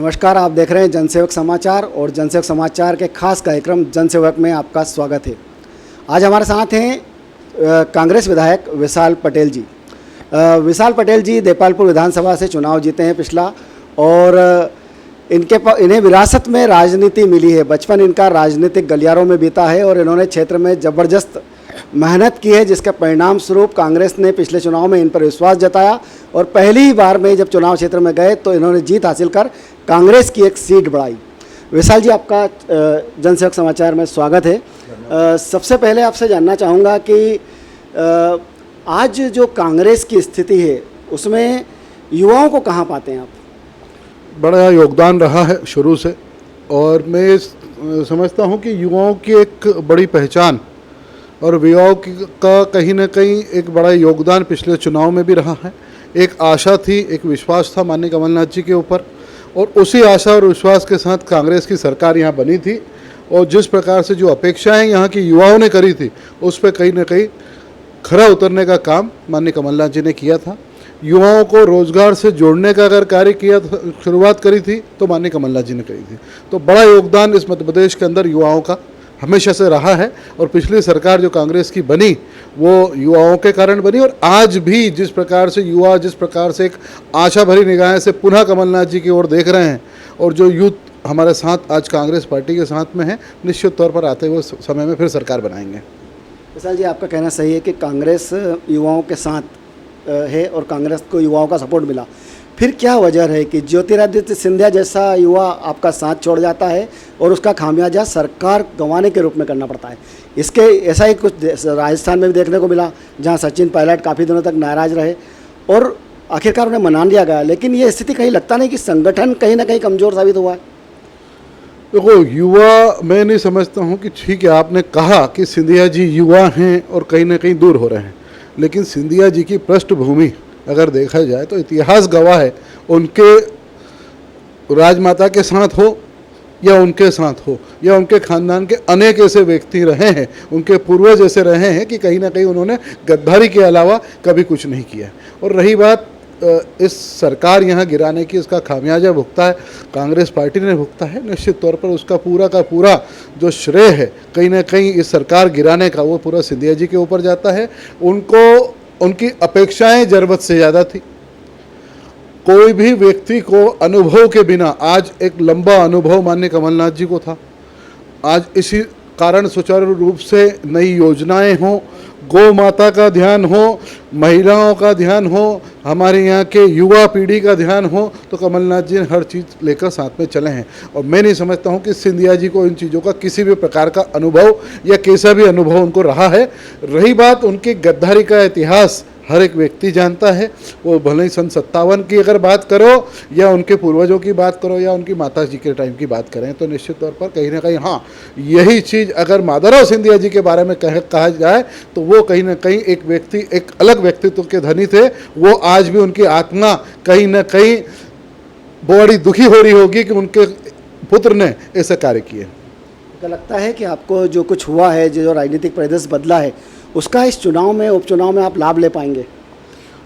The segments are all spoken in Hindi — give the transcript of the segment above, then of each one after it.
नमस्कार, आप देख रहे हैं जनसेवक समाचार और जनसेवक समाचार के खास कार्यक्रम जनसेवक में आपका स्वागत है। आज हमारे साथ हैं कांग्रेस विधायक विशाल पटेल जी। विशाल पटेल जी देपालपुर विधानसभा से चुनाव जीते हैं पिछला, और इन्हें विरासत में राजनीति मिली है। बचपन इनका राजनीतिक गलियारों में बीता है और इन्होंने क्षेत्र में ज़बरदस्त मेहनत की है, जिसके परिणाम स्वरूप कांग्रेस ने पिछले चुनाव में इन पर विश्वास जताया और पहली ही बार में जब चुनाव क्षेत्र में गए तो इन्होंने जीत हासिल कर कांग्रेस की एक सीट बढ़ाई। विशाल जी, आपका जनसेवक समाचार में स्वागत है। सबसे पहले आपसे जानना चाहूँगा कि आज जो कांग्रेस की स्थिति है उसमें युवाओं को कहाँ पाते हैं आप? बड़ा योगदान रहा है शुरू से, और मैं समझता हूँ कि युवाओं की एक बड़ी पहचान और युवाओं का कहीं ना कहीं एक बड़ा योगदान पिछले चुनाव में भी रहा है। एक आशा थी, एक विश्वास था माननीय कमलनाथ जी के ऊपर, और उसी आशा और विश्वास के साथ कांग्रेस की सरकार यहाँ बनी थी। और जिस प्रकार से जो अपेक्षाएं यहाँ की युवाओं ने करी थी उस पर कहीं ना कहीं खरा उतरने का काम माननीय कमलनाथ जी ने किया था। युवाओं को रोजगार से जोड़ने का अगर कार्य किया, शुरुआत करी थी तो माननीय कमलनाथ जी ने करी थी। तो बड़ा योगदान इस मध्य प्रदेश के अंदर युवाओं का हमेशा से रहा है, और पिछली सरकार जो कांग्रेस की बनी वो युवाओं के कारण बनी। और आज भी जिस प्रकार से युवा जिस प्रकार से एक आशा भरी निगाहें से पुनः कमलनाथ जी की ओर देख रहे हैं, और जो यूथ हमारे साथ आज कांग्रेस पार्टी के साथ में है, निश्चित तौर पर आते हुए समय में फिर सरकार बनाएंगे। विशाल जी, आपका कहना सही है कि कांग्रेस युवाओं के साथ है और कांग्रेस को युवाओं का सपोर्ट मिला। फिर क्या वजह है कि ज्योतिरादित्य सिंधिया जैसा युवा आपका साथ छोड़ जाता है और उसका खामियाजा सरकार गंवाने के रूप में करना पड़ता है? इसके ऐसा ही कुछ राजस्थान में भी देखने को मिला, जहां सचिन पायलट काफ़ी दिनों तक नाराज रहे और आखिरकार उन्हें मना लिया गया। लेकिन ये स्थिति कहीं लगता नहीं कि संगठन कहीं ना कहीं कमज़ोर साबित हुआ है? देखो, युवा मैं नहीं समझता हूँ कि ठीक है, आपने कहा कि सिंधिया जी युवा हैं और कहीं ना कहीं दूर हो रहे हैं, लेकिन सिंधिया जी की पृष्ठभूमि अगर देखा जाए तो इतिहास गवाह है, उनके राजमाता के साथ हो या उनके साथ हो या उनके खानदान के अनेक ऐसे व्यक्ति रहे हैं, उनके पूर्वज ऐसे रहे हैं कि कहीं ना कहीं उन्होंने गद्दारी के अलावा कभी कुछ नहीं किया। और रही बात इस सरकार यहाँ गिराने की, उसका खामियाजा भुगता है कांग्रेस पार्टी ने भुगता है। निश्चित तौर पर उसका पूरा का पूरा जो श्रेय है कहीं ना कहीं इस सरकार गिराने का, वो पूरा सिंधिया जी के ऊपर जाता है। उनको उनकी अपेक्षाएं ज़रूरत से ज़्यादा थी। कोई भी व्यक्ति को अनुभव के बिना, आज एक लंबा अनुभव माननीय कमलनाथ जी को था, आज इसी कारण सुचारू रूप से नई योजनाएं हों, गौ माता का ध्यान हो, महिलाओं का ध्यान हो, हमारे यहाँ के युवा पीढ़ी का ध्यान हो, तो कमलनाथ जी ने हर चीज़ लेकर साथ में चले हैं। और मैं नहीं समझता हूँ कि सिंधिया जी को इन चीज़ों का किसी भी प्रकार का अनुभव या कैसा भी अनुभव उनको रहा है। रही बात उनकी गद्दारी का इतिहास, हर एक व्यक्ति जानता है। वो भले ही सन 57 की अगर बात करो या उनके पूर्वजों की बात करो या उनकी माता जी के टाइम की बात करें, तो निश्चित तौर पर कहीं ना कहीं हाँ, यही चीज़ अगर माधवराव सिंधिया जी के बारे में कहा जाए तो वो कहीं ना कहीं एक व्यक्ति, एक अलग व्यक्तित्व के धनी थे। वो आज भी उनकी आत्मा कहीं ना कहीं बड़ी दुखी हो रही होगी कि उनके पुत्र ने ऐसे कार्य किए। क्या लगता है कि आपको जो कुछ हुआ है, जो राजनीतिक परिदृश्य बदला है, उसका इस चुनाव में, उपचुनाव में आप लाभ ले पाएंगे?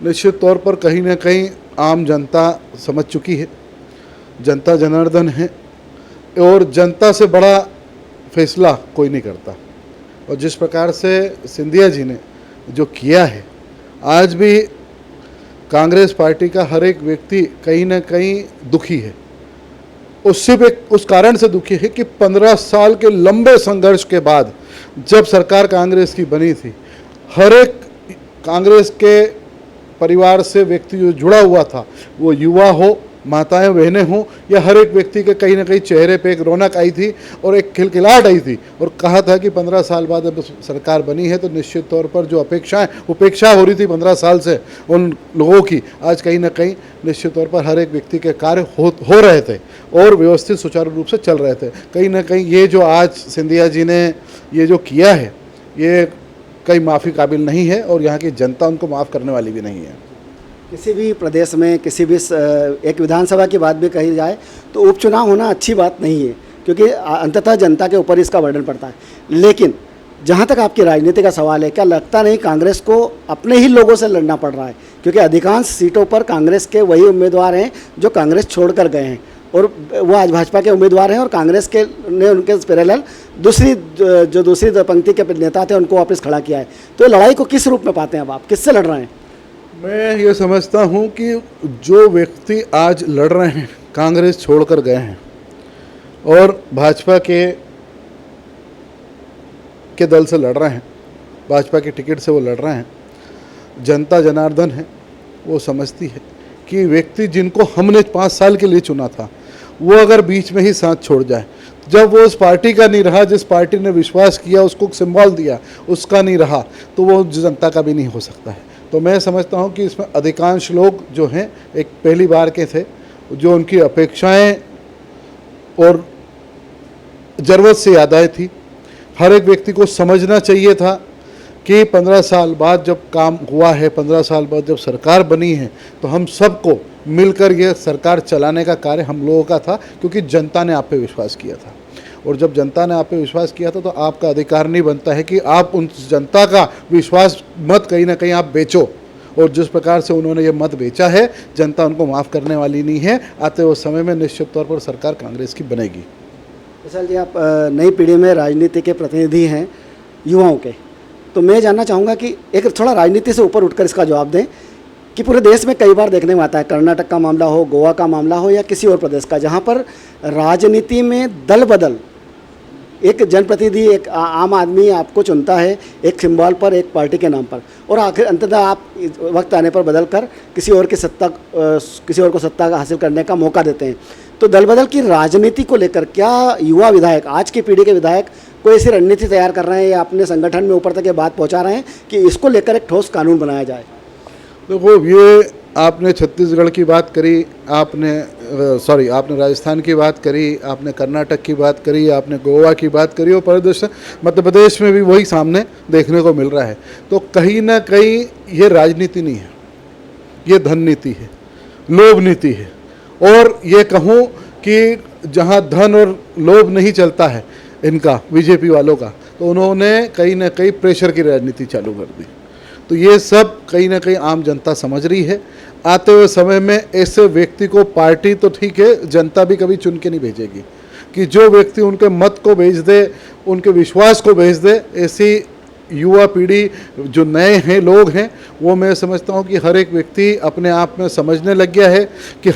निश्चित तौर पर कहीं ना कहीं आम जनता समझ चुकी है, जनता जनार्दन है, और जनता से बड़ा फैसला कोई नहीं करता। और जिस प्रकार से सिंधिया जी ने जो किया है, आज भी कांग्रेस पार्टी का हर एक व्यक्ति कहीं ना कहीं दुखी है। उससे भी उस कारण से दुखी है कि 15 साल के लंबे संघर्ष के बाद जब सरकार कांग्रेस की बनी थी, हर एक कांग्रेस के परिवार से व्यक्ति जो जुड़ा हुआ था, वो युवा हो, माताएं बहनें हों, या हर एक व्यक्ति के कहीं ना कहीं चेहरे पे एक रौनक आई थी और एक खिलखिलाहट आई थी, और कहा था कि 15 साल बाद अब सरकार बनी है तो निश्चित तौर पर जो उपेक्षा हो रही थी 15 साल से उन लोगों की, आज कहीं ना कहीं निश्चित तौर पर हर एक व्यक्ति के कार्य हो रहे थे और व्यवस्थित सुचारू रूप से चल रहे थे। कहीं ना कहीं ये जो आज सिंधिया जी ने ये जो किया है, ये कहीं माफ़ी काबिल नहीं है, और यहाँ की जनता उनको माफ़ करने वाली भी नहीं है। किसी भी प्रदेश में, किसी भी एक विधानसभा की बात भी कही जाए तो उपचुनाव होना अच्छी बात नहीं है, क्योंकि अंततः जनता के ऊपर इसका बर्डन पड़ता है। लेकिन जहाँ तक आपकी राजनीति का सवाल है, क्या लगता नहीं कांग्रेस को अपने ही लोगों से लड़ना पड़ रहा है? क्योंकि अधिकांश सीटों पर कांग्रेस के वही उम्मीदवार हैं जो कांग्रेस छोड़कर गए हैं। और वो आज भाजपा के उम्मीदवार हैं और कांग्रेस के ने उनके पैरेलल दूसरी पंक्ति के नेता थे उनको वापस खड़ा किया है। तो लड़ाई को किस रूप में पाते हैं अब आप, किससे लड़ रहे हैं? मैं ये समझता हूँ कि जो व्यक्ति आज लड़ रहे हैं कांग्रेस छोड़कर गए हैं और भाजपा के दल से लड़ रहे हैं, भाजपा के टिकट से वो लड़ रहे हैं, जनता जनार्दन है, वो समझती है कि व्यक्ति जिनको हमने 5 साल के लिए चुना था वो अगर बीच में ही साथ छोड़ जाए, जब वो उस पार्टी का नहीं रहा, जिस पार्टी ने विश्वास किया, उसको सिंबल दिया, उसका नहीं रहा, तो वो जनता का भी नहीं हो सकता है। तो मैं समझता हूँ कि इसमें अधिकांश लोग जो हैं एक पहली बार के थे, जो उनकी अपेक्षाएं और ज़रूरत से याद आई थी। हर एक व्यक्ति को समझना चाहिए था कि 15 साल बाद जब काम हुआ है, 15 साल बाद जब सरकार बनी है, तो हम सबको मिलकर ये सरकार चलाने का कार्य हम लोगों का था, क्योंकि जनता ने आप पे विश्वास किया था। और जब जनता ने आप पे विश्वास किया था तो आपका अधिकार नहीं बनता है कि आप उन जनता का विश्वास मत कहीं ना कहीं आप बेचो। और जिस प्रकार से उन्होंने ये मत बेचा है, जनता उनको माफ़ करने वाली नहीं है। आते हुए समय में निश्चित तौर पर सरकार कांग्रेस की बनेगी। विशाल जी, आप नई पीढ़ी में राजनीति के प्रतिनिधि हैं युवाओं के, तो मैं जानना चाहूँगा कि एक थोड़ा राजनीति से ऊपर उठकर इसका जवाब दें कि पूरे देश में कई बार देखने में आता है, कर्नाटक का मामला हो, गोवा का मामला हो या किसी और प्रदेश का, जहाँ पर राजनीति में दल बदल, एक जनप्रतिनिधि, एक आम आदमी आपको चुनता है एक सिंबल पर, एक पार्टी के नाम पर, और आखिर अंततः आप वक्त आने पर बदल कर किसी और को सत्ता हासिल करने का मौका देते हैं। तो दल बदल की राजनीति को लेकर क्या युवा विधायक, आज की पीढ़ी के विधायक कोई ऐसी रणनीति तैयार कर रहे हैं या अपने संगठन में ऊपर तक ये बात पहुंचा रहे हैं कि इसको लेकर एक ठोस कानून बनाया जाए? देखो, ये आपने छत्तीसगढ़ की बात करी, आपने राजस्थान की बात करी, आपने कर्नाटक की बात करी, आपने गोवा की बात करी, और मध्य प्रदेश में भी वही सामने देखने को मिल रहा है। तो कहीं ना कहीं ये राजनीति नहीं है, ये धन नीति है, लोभ नीति है। और ये कहूँ कि जहाँ धन और लोभ नहीं चलता है इनका, बीजेपी वालों का, तो उन्होंने कहीं ना कहीं प्रेशर की राजनीति चालू कर दी। तो ये सब कहीं ना कहीं आम जनता समझ रही है। आते हुए समय में ऐसे व्यक्ति को पार्टी तो ठीक है, जनता भी कभी चुन के नहीं भेजेगी, कि जो व्यक्ति उनके मत को भेज दे, उनके विश्वास को भेज दे, ऐसी युवा पीढ़ी जो नए हैं, लोग हैं, वो मैं समझता हूँ कि हर एक व्यक्ति अपने आप में समझने लग गया है कि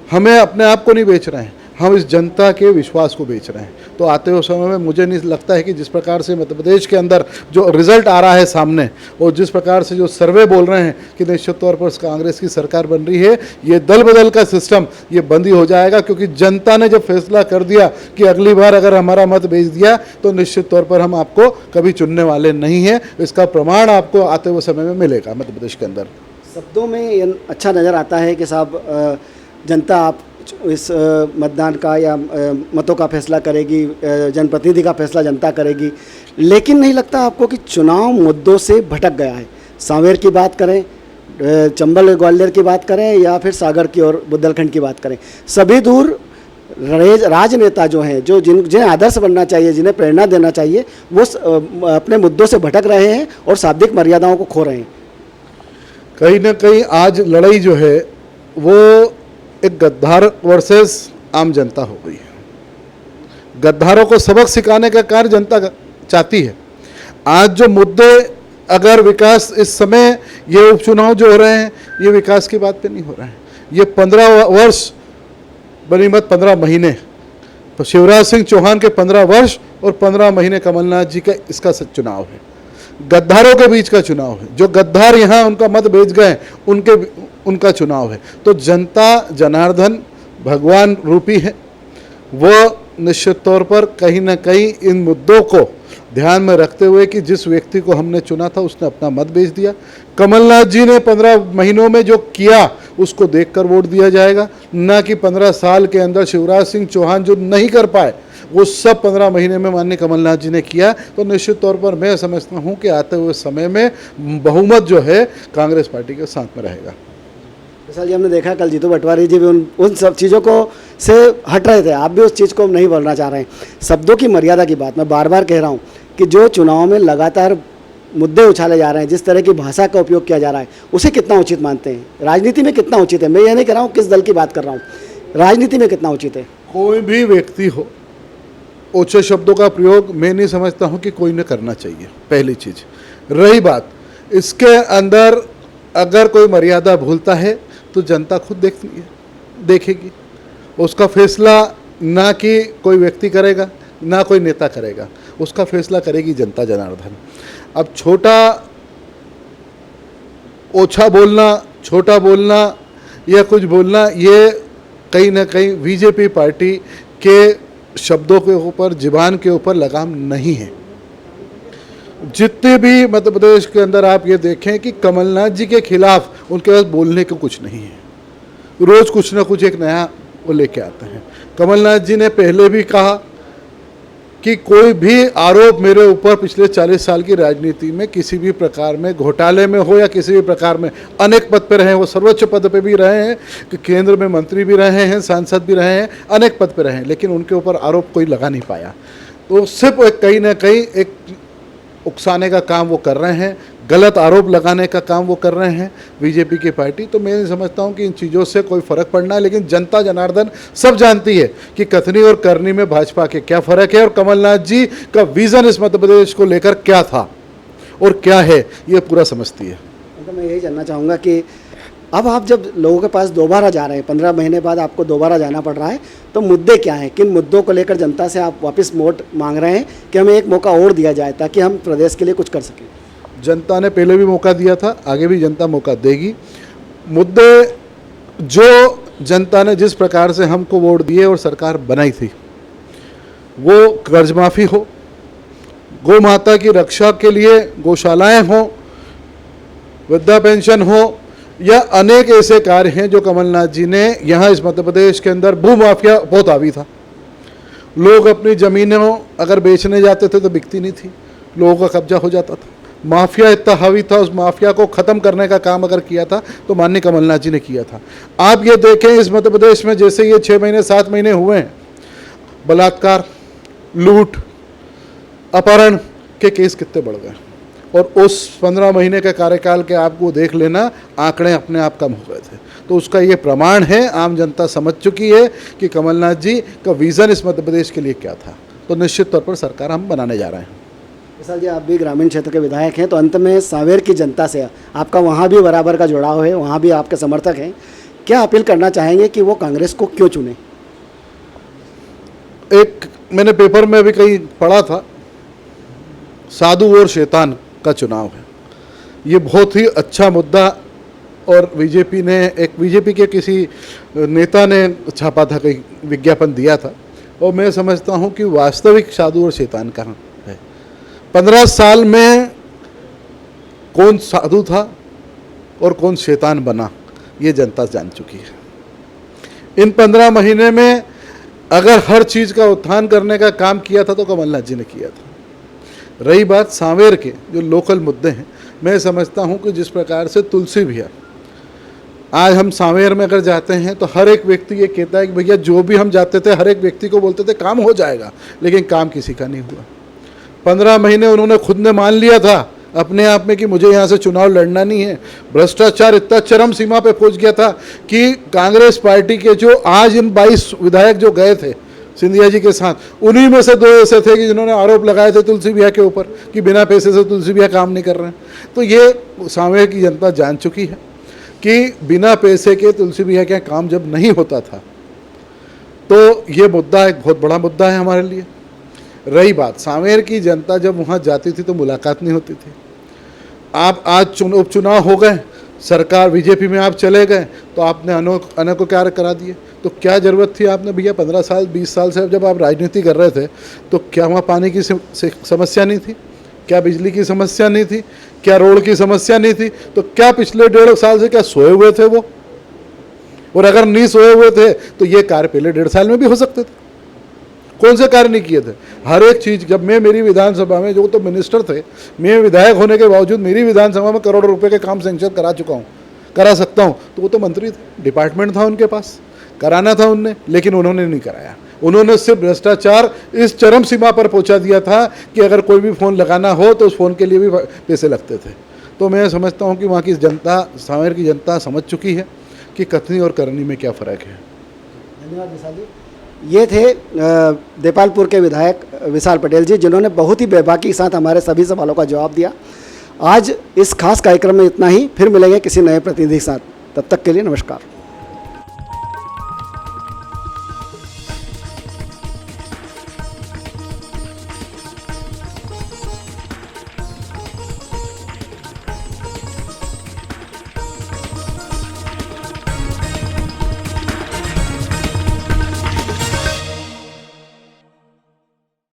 हमें अपने आप को नहीं बेच रहे हैं, हम इस जनता के विश्वास को बेच रहे हैं। तो आते हुए समय में मुझे नहीं लगता है कि जिस प्रकार से मध्य प्रदेश के अंदर जो रिजल्ट आ रहा है सामने, और जिस प्रकार से जो सर्वे बोल रहे हैं कि निश्चित तौर पर कांग्रेस की सरकार बन रही है, ये दल बदल का सिस्टम ये बंद ही हो जाएगा। क्योंकि जनता ने जब फैसला कर दिया कि अगली बार अगर हमारा मत भेज दिया तो निश्चित तौर पर हम आपको कभी चुनने वाले नहीं हैं। इसका प्रमाण आपको आते हुए समय में मिलेगा मध्य प्रदेश के अंदर। शब्दों में ये अच्छा नज़र आता है कि साहब जनता आप इस मतदान का या मतों का फैसला करेगी, जनप्रतिनिधि का फैसला जनता करेगी, लेकिन नहीं लगता आपको कि चुनाव मुद्दों से भटक गया है? सांवेर की बात करें, चंबल ग्वालियर की बात करें या फिर सागर की और बुंदेलखंड की बात करें, सभी दूर राजनेता जो हैं, जो जिन्हें आदर्श बनना चाहिए, जिन्हें प्रेरणा देना चाहिए, वो अपने मुद्दों से भटक रहे हैं और शाब्दिक मर्यादाओं को खो रहे हैं। कहीं ना कहीं आज लड़ाई जो है वो एक गद्दार वर्सेस आम जनता हो गई है। गद्दारों को सबक सिखाने का कार्य जनता चाहती है। आज जो मुद्दे, अगर विकास, इस समय ये उपचुनाव जो हो रहे हैं, ये विकास की बात पे नहीं हो रहे हैं। ये 15 वर्ष बनीमत 15 महीने, तो शिवराज सिंह चौहान के 15 वर्ष और 15 महीने कमलनाथ जी का इसका चुनाव है। गद्दारों के बीच का चुनाव है। जो गद्दार यहाँ उनका मत बेच गए, उनका चुनाव है। तो जनता जनार्दन भगवान रूपी है, वो निश्चित तौर पर कहीं ना कहीं इन मुद्दों को ध्यान में रखते हुए कि जिस व्यक्ति को हमने चुना था उसने अपना मत बेच दिया। कमलनाथ जी ने 15 महीनों में जो किया उसको देखकर वोट दिया जाएगा, ना कि 15 साल के अंदर शिवराज सिंह चौहान जो नहीं कर पाए वो सब 15 महीने में माननीय कमलनाथ जी ने किया। तो निश्चित तौर पर मैं समझता हूँ कि आते हुए समय में बहुमत जो है कांग्रेस पार्टी के साथ में रहेगा। विशाल जी, हमने देखा कल जीतू पटवारी जी भी उन सब चीज़ों को से हट रहे थे, आप भी उस चीज़ को नहीं बोलना चाह रहे हैं। शब्दों की मर्यादा की बात मैं बार बार कह रहा हूँ कि जो चुनाव में लगातार मुद्दे उछाले जा रहे हैं, जिस तरह की भाषा का उपयोग किया जा रहा है, उसे कितना उचित मानते हैं? राजनीति में कितना उचित है? मैं ये नहीं कह रहा हूँ किस दल की बात कर रहा हूँ, राजनीति में कितना उचित है? कोई भी व्यक्ति हो, ओछे शब्दों का प्रयोग मैं नहीं समझता हूँ कि कोई ने करना चाहिए, पहली चीज़। रही बात, इसके अंदर अगर कोई मर्यादा भूलता है तो जनता खुद देखेगी। उसका फैसला ना कि कोई व्यक्ति करेगा, ना कोई नेता करेगा, उसका फैसला करेगी जनता जनार्दन। अब ओछा बोलना, छोटा बोलना या कुछ बोलना, ये कहीं ना कहीं बीजेपी पार्टी के शब्दों के ऊपर, जुबान के ऊपर लगाम नहीं है। जितने भी मध्य प्रदेश के अंदर आप ये देखें कि कमलनाथ जी के खिलाफ उनके पास बोलने को कुछ नहीं है, रोज कुछ ना कुछ एक नया वो लेके आते हैं। कमलनाथ जी ने पहले भी कहा कि कोई भी आरोप मेरे ऊपर पिछले 40 साल की राजनीति में किसी भी प्रकार में घोटाले में हो या किसी भी प्रकार में, अनेक पद पे रहे हैं, वो सर्वोच्च पद पे भी रहे हैं, कि केंद्र में मंत्री भी रहे हैं, सांसद भी रहे हैं, अनेक पद पे रहे हैं, लेकिन उनके ऊपर आरोप कोई लगा नहीं पाया। तो सिर्फ कहीं ना कहीं एक उकसाने का काम वो कर रहे हैं, गलत आरोप लगाने का काम वो कर रहे हैं बीजेपी की पार्टी। तो मैं समझता हूं कि इन चीज़ों से कोई फ़र्क पड़ना है, लेकिन जनता जनार्दन सब जानती है कि कथनी और करनी में भाजपा के क्या फ़र्क है और कमलनाथ जी का विज़न इस मध्य प्रदेश को लेकर क्या था और क्या है, ये पूरा समझती है। तो मैं यही जानना चाहूँगा कि अब आप जब लोगों के पास दोबारा जा रहे हैं, 15 महीने बाद आपको दोबारा जाना पड़ रहा है, तो मुद्दे क्या हैं? किन मुद्दों को लेकर जनता से आप वापस वोट मांग रहे हैं कि हमें एक मौका और दिया जाए ताकि हम प्रदेश के लिए कुछ कर सकें? जनता ने पहले भी मौका दिया था, आगे भी जनता मौका देगी। मुद्दे जो जनता ने जिस प्रकार से हमको वोट दिए और सरकार बनाई थी, वो कर्ज माफ़ी हो, गौ माता की रक्षा के लिए गौशालाएं हो, वृद्धा पेंशन हो, या अनेक ऐसे कार्य हैं जो कमलनाथ जी ने यहाँ इस मध्य प्रदेश के अंदर, भू माफिया बहुत हावी था। लोग अपनी ज़मीनों अगर बेचने जाते थे तो बिकती नहीं थी, लोगों का कब्जा हो जाता था। माफिया इतना हावी था, उस माफिया को ख़त्म करने का काम अगर किया था तो माननीय कमलनाथ जी ने किया था। आप ये देखें इस मध्य प्रदेश में जैसे ये 6 महीने 7 महीने हुए हैं, बलात्कार, लूट, अपहरण के केस कितने बढ़ गए, और उस 15 महीने के कार्यकाल के आपको देख लेना, आंकड़े अपने आप कम हो गए थे। तो उसका ये प्रमाण है, आम जनता समझ चुकी है कि कमलनाथ जी का विज़न इस मध्य प्रदेश के लिए क्या था। तो निश्चित तौर पर सरकार हम बनाने जा रहे हैं। विशाल जी, आप भी ग्रामीण क्षेत्र के विधायक हैं, तो अंत में सांवेर की जनता से आपका वहाँ भी बराबर का जुड़ाव है, वहाँ भी आपके समर्थक हैं, क्या अपील करना चाहेंगे कि वो कांग्रेस को क्यों चुने? एक मैंने पेपर में भी कहीं पढ़ा था, साधु और शैतान का चुनाव है। ये बहुत ही अच्छा मुद्दा, और बीजेपी के किसी नेता ने छापा था, कहीं विज्ञापन दिया था, और मैं समझता हूँ कि वास्तविक साधु और शैतान कहाँ है। 15 साल में कौन साधु था और कौन शैतान बना, ये जनता जान चुकी है। इन 15 महीने में अगर हर चीज़ का उत्थान करने का काम किया था तो कमलनाथ जी ने किया था। रही बात सांवेर के जो लोकल मुद्दे हैं, मैं समझता हूं कि जिस प्रकार से तुलसी भैया, आज हम सांवेर में अगर जाते हैं तो हर एक व्यक्ति ये कहता है कि भैया जो भी हम जाते थे हर एक व्यक्ति को बोलते थे काम हो जाएगा, लेकिन काम किसी का नहीं हुआ। 15 महीने उन्होंने खुद ने मान लिया था अपने आप में कि मुझे यहाँ से चुनाव लड़ना नहीं है। भ्रष्टाचार इतना चरम सीमा पे पहुँच गया था कि कांग्रेस पार्टी के जो आज इन 22 विधायक जो गए थे सिंधिया जी के साथ, उन्हीं में से 2 ऐसे थे कि जिन्होंने आरोप लगाए थे तुलसी भैया के ऊपर कि बिना पैसे से तुलसी भैया काम नहीं कर रहे हैं। तो ये सांवेर की जनता जान चुकी है कि बिना पैसे के तुलसी भैया के काम जब नहीं होता था, तो ये मुद्दा एक बहुत बड़ा मुद्दा है हमारे लिए। रही बात सांवेर की जनता जब वहाँ जाती थी तो मुलाकात नहीं होती थी। आप आज उपचुनाव हो गए, सरकार बीजेपी में आप चले गए, तो आपने अनेकों कार्य करा दिए। तो क्या ज़रूरत थी आपने भैया 15 साल 20 साल से जब आप राजनीति कर रहे थे, तो क्या वहाँ पानी की समस्या नहीं थी? क्या बिजली की समस्या नहीं थी? क्या रोड की समस्या नहीं थी? तो क्या पिछले 1.5 साल से क्या सोए हुए थे वो? और अगर नहीं सोए हुए थे तो ये कार्य पहले 1.5 साल में भी हो सकते थे। कौन से कार्य नहीं किए थे? हर एक चीज़, जब मैं मेरी विधानसभा में, जो तो मिनिस्टर थे, मैं विधायक होने के बावजूद मेरी विधानसभा में करोड़ों रुपए के काम सेंक्शन करा चुका हूँ, करा सकता हूँ। तो वो तो मंत्री थे, डिपार्टमेंट था उनके पास, कराना था उनने, लेकिन उन्होंने नहीं कराया। उन्होंने सिर्फ भ्रष्टाचार इस चरम सीमा पर पहुंचा दिया था कि अगर कोई भी फ़ोन लगाना हो तो उस फ़ोन के लिए भी पैसे लगते थे। तो मैं समझता हूं कि वहाँ की जनता, सांवेर की जनता समझ चुकी है कि कथनी और करनी में क्या फ़र्क है। धन्यवाद विशाल जी। ये थे देपालपुर के विधायक विशाल पटेल जी, जिन्होंने बहुत ही बेबाकी के साथ हमारे सभी सवालों का जवाब दिया। आज इस खास कार्यक्रम में इतना ही, फिर मिलेंगे किसी नए प्रतिनिधि के साथ। तब तक के लिए नमस्कार।